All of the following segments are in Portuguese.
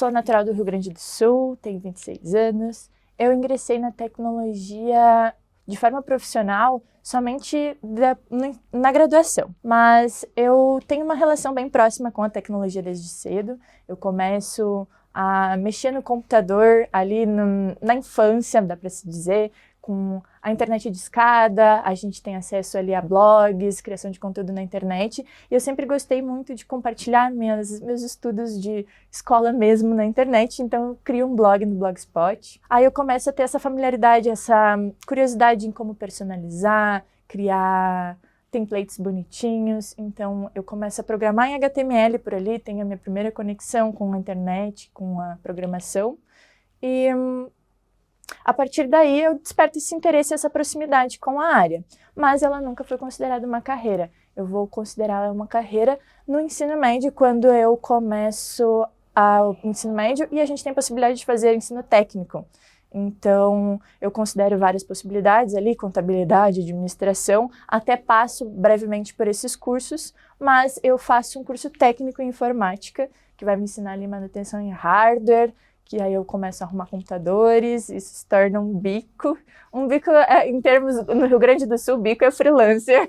sou natural do Rio Grande do Sul, tenho 26 anos. Eu ingressei na tecnologia de forma profissional somente na graduação, mas eu tenho uma relação bem próxima com a tecnologia desde cedo. Eu começo a mexer no computador ali na infância, dá para se dizer, com a internet de escada, a gente tem acesso ali a blogs, criação de conteúdo na internet, e eu sempre gostei muito de compartilhar meus estudos de escola mesmo na internet, então eu crio um blog no Blogspot. Aí eu começo a ter essa familiaridade, essa curiosidade em como personalizar, criar templates bonitinhos, então eu começo a programar em HTML por ali, tenho a minha primeira conexão com a internet, com a programação, e a partir daí eu desperto esse interesse, essa proximidade com a área, mas ela nunca foi considerada uma carreira. Eu vou considerar ela uma carreira no ensino médio, quando eu começo o ensino médio e a gente tem a possibilidade de fazer ensino técnico. Então, eu considero várias possibilidades ali, contabilidade, administração, até passo brevemente por esses cursos, mas eu faço um curso técnico em informática, que vai me ensinar ali manutenção em hardware, que aí eu começo a arrumar computadores, isso se torna um bico. Um bico, em termos, no Rio Grande do Sul, bico é freelancer.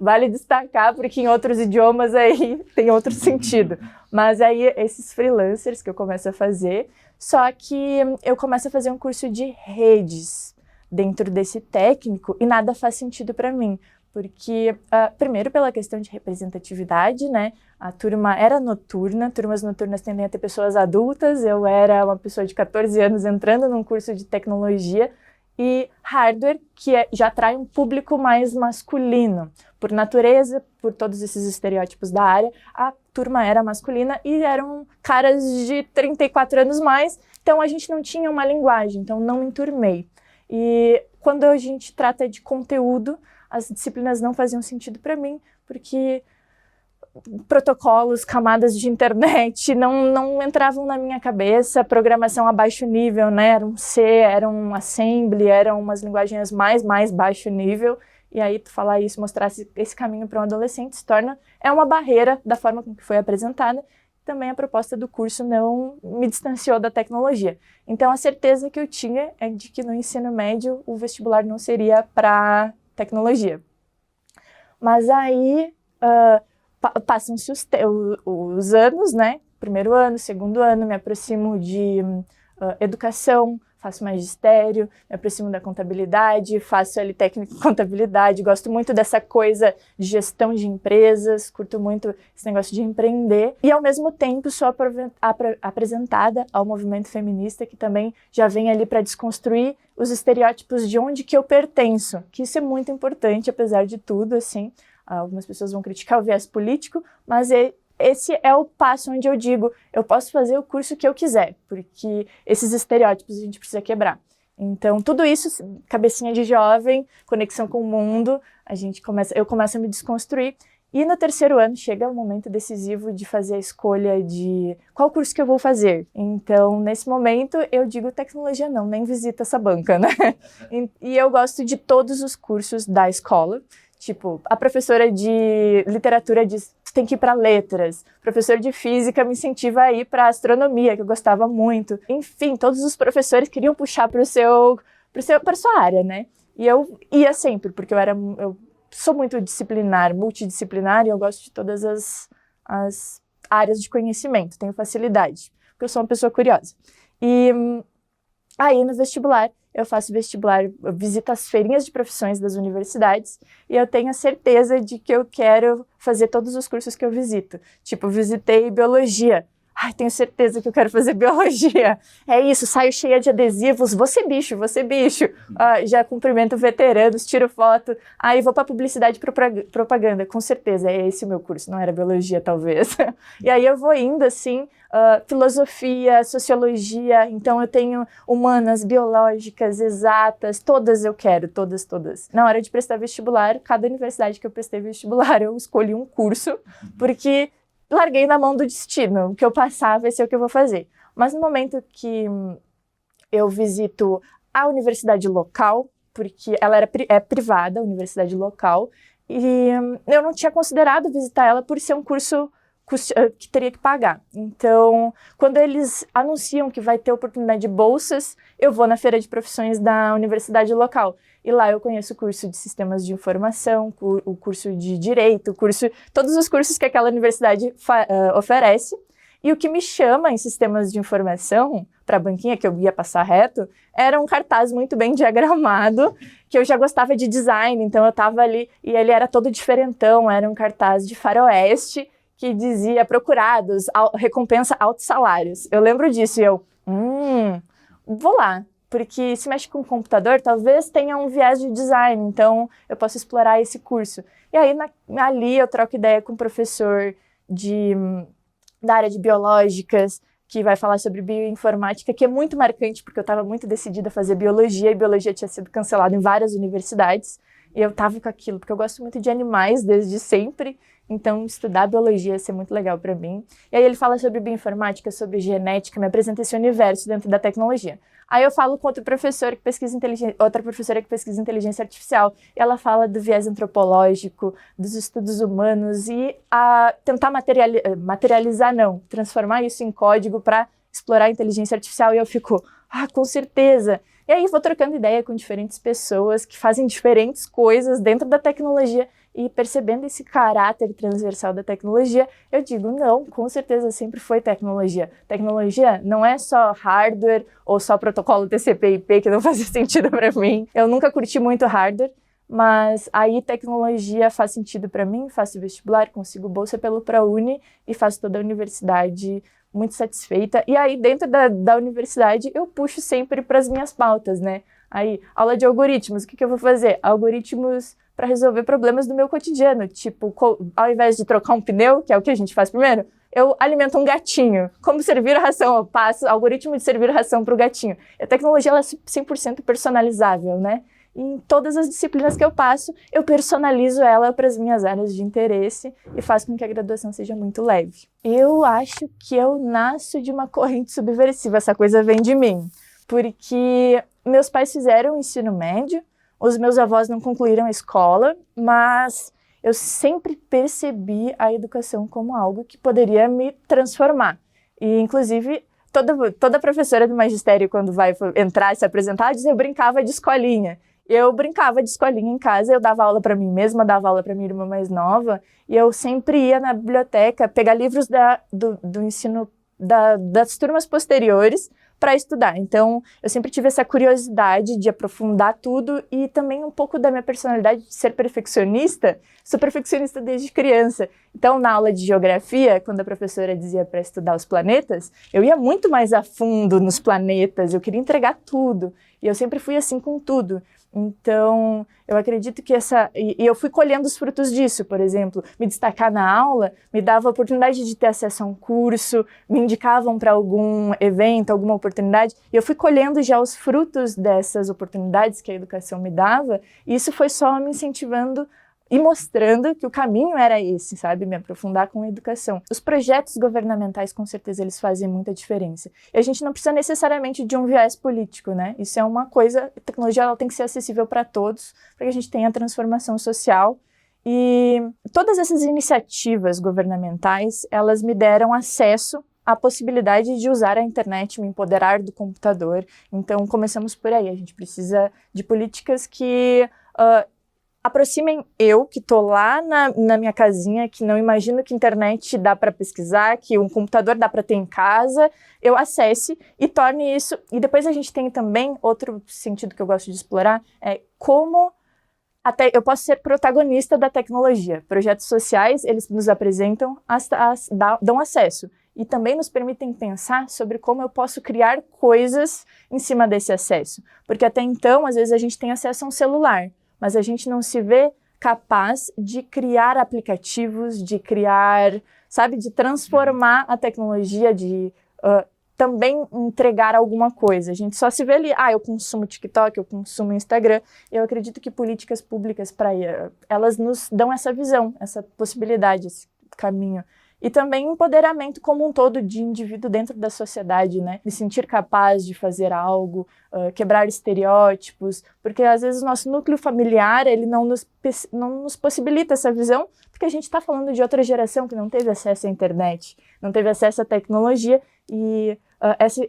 Vale destacar, porque em outros idiomas aí tem outro sentido. Mas aí esses freelancers que eu começo a fazer, só que eu começo a fazer um curso de redes dentro desse técnico e nada faz sentido para mim. Porque, primeiro, pela questão de representatividade, né? A turma era noturna, turmas noturnas tendem a ter pessoas adultas, eu era uma pessoa de 14 anos entrando num curso de tecnologia, e hardware, que já atrai um público mais masculino. Por natureza, por todos esses estereótipos da área, a turma era masculina e eram caras de 34 anos mais, então a gente não tinha uma linguagem, então não me enturmei. E quando a gente trata de conteúdo, as disciplinas não faziam sentido para mim, porque protocolos, camadas de internet não entravam na minha cabeça, programação a baixo nível, né? Era um C, era um assembly, eram umas linguagens mais baixo nível, e aí tu falar isso, mostrar esse caminho para um adolescente é uma barreira da forma com que foi apresentada. Também a proposta do curso não me distanciou da tecnologia. Então a certeza que eu tinha é de que no ensino médio o vestibular não seria para tecnologia. Mas aí passam-se os anos, né? Primeiro ano, segundo ano, me aproximo de educação, faço magistério, me aproximo da contabilidade, faço ali técnico em contabilidade, gosto muito dessa coisa de gestão de empresas, curto muito esse negócio de empreender, e ao mesmo tempo sou apresentada ao movimento feminista, que também já vem ali para desconstruir os estereótipos de onde que eu pertenço, que isso é muito importante, apesar de tudo, assim. Algumas pessoas vão criticar o viés político, mas esse é o passo onde eu digo, eu posso fazer o curso que eu quiser, porque esses estereótipos a gente precisa quebrar. Então, tudo isso, cabecinha de jovem, conexão com o mundo, eu começo a me desconstruir. E no terceiro ano chega o momento decisivo de fazer a escolha de qual curso que eu vou fazer. Então, nesse momento, eu digo tecnologia não, nem visita essa banca, né? E eu gosto de todos os cursos da escola. Tipo, a professora de literatura diz que tem que ir para letras, o professor de física me incentiva a ir para astronomia, que eu gostava muito. Enfim, todos os professores queriam puxar para sua área, né? E eu ia sempre, porque eu sou muito multidisciplinar, e eu gosto de todas as áreas de conhecimento, tenho facilidade, porque eu sou uma pessoa curiosa. E aí, no vestibular, eu faço vestibular, eu visito as feirinhas de profissões das universidades e eu tenho a certeza de que eu quero fazer todos os cursos que eu visito. Tipo, visitei biologia. Ai, tenho certeza que eu quero fazer biologia. É isso, saio cheia de adesivos, vou ser bicho. Já cumprimento veteranos, tiro foto. Aí vou para publicidade e propaganda, com certeza, é esse o meu curso, não era biologia, talvez. E aí eu vou indo, assim, filosofia, sociologia, então eu tenho humanas, biológicas, exatas, todas eu quero, todas. Na hora de prestar vestibular, cada universidade que eu prestei vestibular, eu escolhi um curso, porque larguei na mão do destino, o que eu passar vai ser o que eu vou fazer. Mas no momento que eu visito a universidade local, porque ela é privada, a universidade local, e eu não tinha considerado visitar ela por ser um curso que teria que pagar. Então, quando eles anunciam que vai ter oportunidade de bolsas, eu vou na feira de profissões da universidade local. E lá eu conheço o curso de sistemas de informação, o curso de direito, todos os cursos que aquela universidade oferece. E o que me chama em sistemas de informação, para a banquinha, que eu ia passar reto, era um cartaz muito bem diagramado, que eu já gostava de design, então eu estava ali, e ele era todo diferentão, era um cartaz de faroeste, que dizia procurados, recompensa altos salários. Eu lembro disso e eu, vou lá, porque se mexe com o computador, talvez tenha um viés de design, então eu posso explorar esse curso. E aí ali eu troco ideia com o professor da área de biológicas, que vai falar sobre bioinformática, que é muito marcante, porque eu estava muito decidida a fazer biologia, e biologia tinha sido cancelada em várias universidades, e eu estava com aquilo, porque eu gosto muito de animais desde sempre, então estudar biologia ia ser muito legal para mim. E aí ele fala sobre bioinformática, sobre genética, me apresenta esse universo dentro da tecnologia. Aí eu falo com outra professora que pesquisa inteligência artificial, e ela fala do viés antropológico, dos estudos humanos e tentar transformar isso em código para explorar a inteligência artificial, e eu fico, com certeza. E aí vou trocando ideia com diferentes pessoas que fazem diferentes coisas dentro da tecnologia, e percebendo esse caráter transversal da tecnologia, eu digo, não, com certeza sempre foi tecnologia. Tecnologia não é só hardware ou só protocolo TCP/IP, que não fazia sentido para mim. Eu nunca curti muito hardware, mas aí tecnologia faz sentido para mim, faço vestibular, consigo bolsa pelo ProUni e faço toda a universidade muito satisfeita. E aí dentro da universidade eu puxo sempre para as minhas pautas, né? Aí, aula de algoritmos, o que eu vou fazer? Algoritmos para resolver problemas do meu cotidiano, tipo, ao invés de trocar um pneu, que é o que a gente faz primeiro, eu alimento um gatinho. Como servir a ração? Eu passo algoritmo de servir a ração para o gatinho. A tecnologia ela é 100% personalizável, né? E em todas as disciplinas que eu passo, eu personalizo ela para as minhas áreas de interesse e faço com que a graduação seja muito leve. Eu acho que eu nasço de uma corrente subversiva, essa coisa vem de mim, porque meus pais fizeram o ensino médio, os meus avós não concluíram a escola, mas eu sempre percebi a educação como algo que poderia me transformar. E, inclusive, toda professora do magistério, quando vai entrar e se apresentar, diz, eu brincava de escolinha. Eu brincava de escolinha em casa, eu dava aula para mim mesma, dava aula para minha irmã mais nova, e eu sempre ia na biblioteca pegar livros do ensino das turmas posteriores para estudar. Então, eu sempre tive essa curiosidade de aprofundar tudo e também um pouco da minha personalidade de ser perfeccionista. Sou perfeccionista desde criança. Então, na aula de geografia, quando a professora dizia para estudar os planetas, eu ia muito mais a fundo nos planetas, eu queria entregar tudo. E eu sempre fui assim com tudo. Então, eu acredito que e eu fui colhendo os frutos disso, por exemplo, me destacar na aula, me dava a oportunidade de ter acesso a um curso, me indicavam para algum evento, alguma oportunidade, e eu fui colhendo já os frutos dessas oportunidades que a educação me dava, e isso foi só me incentivando e mostrando que o caminho era esse, sabe? Me aprofundar com a educação. Os projetos governamentais, com certeza, eles fazem muita diferença. E a gente não precisa necessariamente de um viés político, né? Isso é uma coisa, a tecnologia ela tem que ser acessível para todos, para que a gente tenha a transformação social. E todas essas iniciativas governamentais, elas me deram acesso à possibilidade de usar a internet, me empoderar do computador. Então, começamos por aí. A gente precisa de políticas que aproximem eu, que estou lá na minha casinha, que não imagino que internet dá para pesquisar, que um computador dá para ter em casa, eu acesse e torne isso... E depois a gente tem também, outro sentido que eu gosto de explorar, é como até eu posso ser protagonista da tecnologia. Projetos sociais, eles nos apresentam, dão acesso. E também nos permitem pensar sobre como eu posso criar coisas em cima desse acesso. Porque até então, às vezes, a gente tem acesso a um celular, mas a gente não se vê capaz de criar aplicativos, de criar, sabe, de transformar a tecnologia, de também entregar alguma coisa. A gente só se vê ali, eu consumo TikTok, eu consumo Instagram. Eu acredito que políticas públicas elas nos dão essa visão, essa possibilidade, esse caminho. E também empoderamento como um todo de indivíduo dentro da sociedade, né? Me sentir capaz de fazer algo, quebrar estereótipos, porque às vezes o nosso núcleo familiar ele não nos possibilita essa visão, porque a gente está falando de outra geração que não teve acesso à internet, não teve acesso à tecnologia e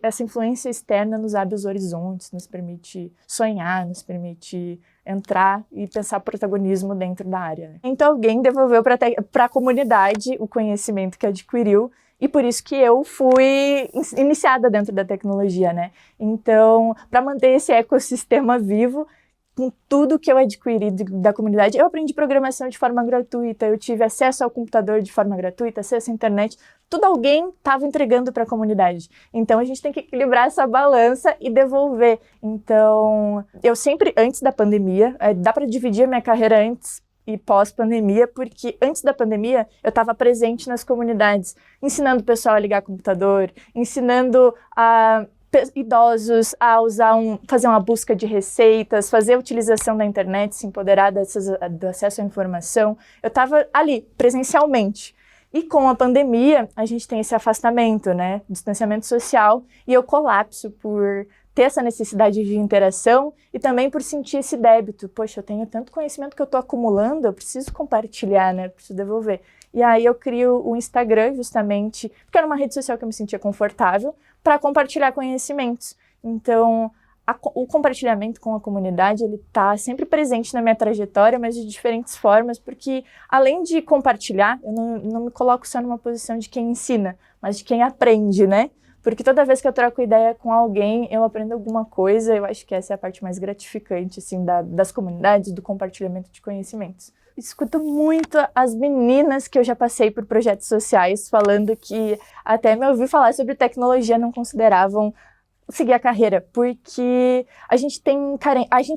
essa influência externa nos abre os horizontes, nos permite sonhar, nos permite entrar e pensar protagonismo dentro da área, né? Então alguém devolveu para a comunidade o conhecimento que adquiriu e por isso que eu fui iniciada dentro da tecnologia, né? Então, para manter esse ecossistema vivo, com tudo que eu adquiri da comunidade, eu aprendi programação de forma gratuita, eu tive acesso ao computador de forma gratuita, acesso à internet, tudo alguém estava entregando para a comunidade. Então, a gente tem que equilibrar essa balança e devolver. Então, eu sempre, antes da pandemia, dá para dividir a minha carreira antes e pós-pandemia, porque antes da pandemia eu estava presente nas comunidades, ensinando o pessoal a ligar computador, ensinando idosos a fazer uma busca de receitas, fazer a utilização da internet, se empoderar do acesso à informação. Eu estava ali, presencialmente. E com a pandemia, a gente tem esse afastamento, né? Distanciamento social, e eu colapso por ter essa necessidade de interação e também por sentir esse débito. Poxa, eu tenho tanto conhecimento que eu estou acumulando, eu preciso compartilhar, né? Eu preciso devolver. E aí eu crio o Instagram justamente, porque era uma rede social que eu me sentia confortável, para compartilhar conhecimentos. Então, o compartilhamento com a comunidade, ele está sempre presente na minha trajetória, mas de diferentes formas, porque além de compartilhar, eu não me coloco só numa posição de quem ensina, mas de quem aprende, né? Porque toda vez que eu troco ideia com alguém, eu aprendo alguma coisa, eu acho que essa é a parte mais gratificante, assim, das comunidades, do compartilhamento de conhecimentos. Escuto muito as meninas que eu já passei por projetos sociais falando que até me ouvir falar sobre tecnologia não consideravam seguir a carreira, porque a gente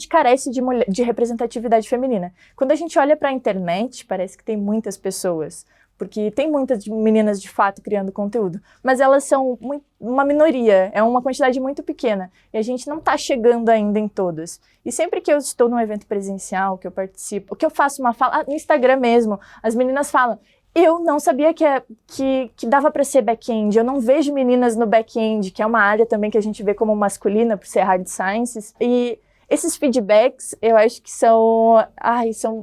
carece de representatividade feminina. Quando a gente olha para a internet, parece que tem muitas pessoas, porque tem muitas meninas de fato criando conteúdo, mas elas são uma minoria, é uma quantidade muito pequena, e a gente não está chegando ainda em todas. E sempre que eu estou num evento presencial, que eu participo, que eu faço uma fala, no Instagram mesmo, as meninas falam, eu não sabia que dava para ser back-end, eu não vejo meninas no back-end, que é uma área também que a gente vê como masculina, por ser hard sciences, e esses feedbacks eu acho que são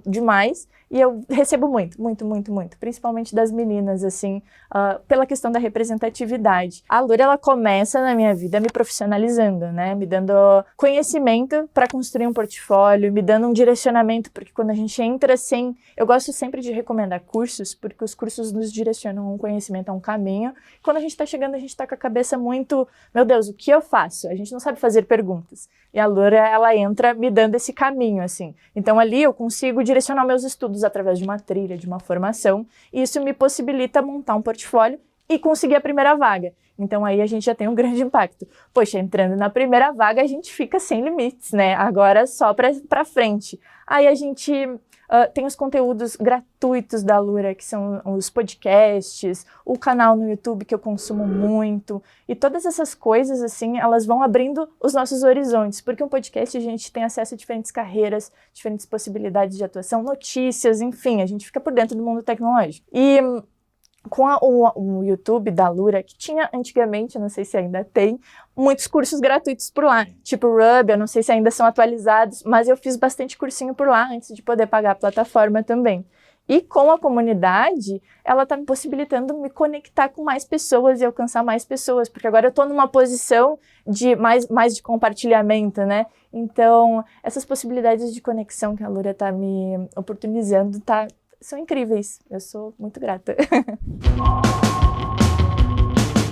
demais. E eu recebo muito, principalmente das meninas, assim, pela questão da representatividade. A Lura, ela começa na minha vida me profissionalizando, né? Me dando conhecimento para construir um portfólio, me dando um direcionamento, porque quando a gente entra assim, eu gosto sempre de recomendar cursos, porque os cursos nos direcionam a um conhecimento, a um caminho. Quando a gente está chegando, a gente está com a cabeça muito, meu Deus, o que eu faço? A gente não sabe fazer perguntas. E a Lura, ela entra me dando esse caminho, assim. Então ali eu consigo direcionar meus estudos através de uma trilha, de uma formação, e isso me possibilita montar um portfólio e conseguir a primeira vaga. Então aí a gente já tem um grande impacto. Poxa, entrando na primeira vaga a gente fica sem limites, né? Agora só pra frente. Aí a gente tem os conteúdos gratuitos da Lura, que são os podcasts, o canal no YouTube que eu consumo muito, e todas essas coisas, assim, elas vão abrindo os nossos horizontes, porque um podcast a gente tem acesso a diferentes carreiras, diferentes possibilidades de atuação, notícias, enfim, a gente fica por dentro do mundo tecnológico. E com o YouTube da Lura, que tinha antigamente, não sei se ainda tem, muitos cursos gratuitos por lá, tipo Ruby, eu não sei se ainda são atualizados, mas eu fiz bastante cursinho por lá antes de poder pagar a plataforma também. E com a comunidade, ela está me possibilitando me conectar com mais pessoas e alcançar mais pessoas, porque agora eu estou numa posição de mais de compartilhamento, né? Então, essas possibilidades de conexão que a Lura está me oportunizando, são incríveis. Eu sou muito grata.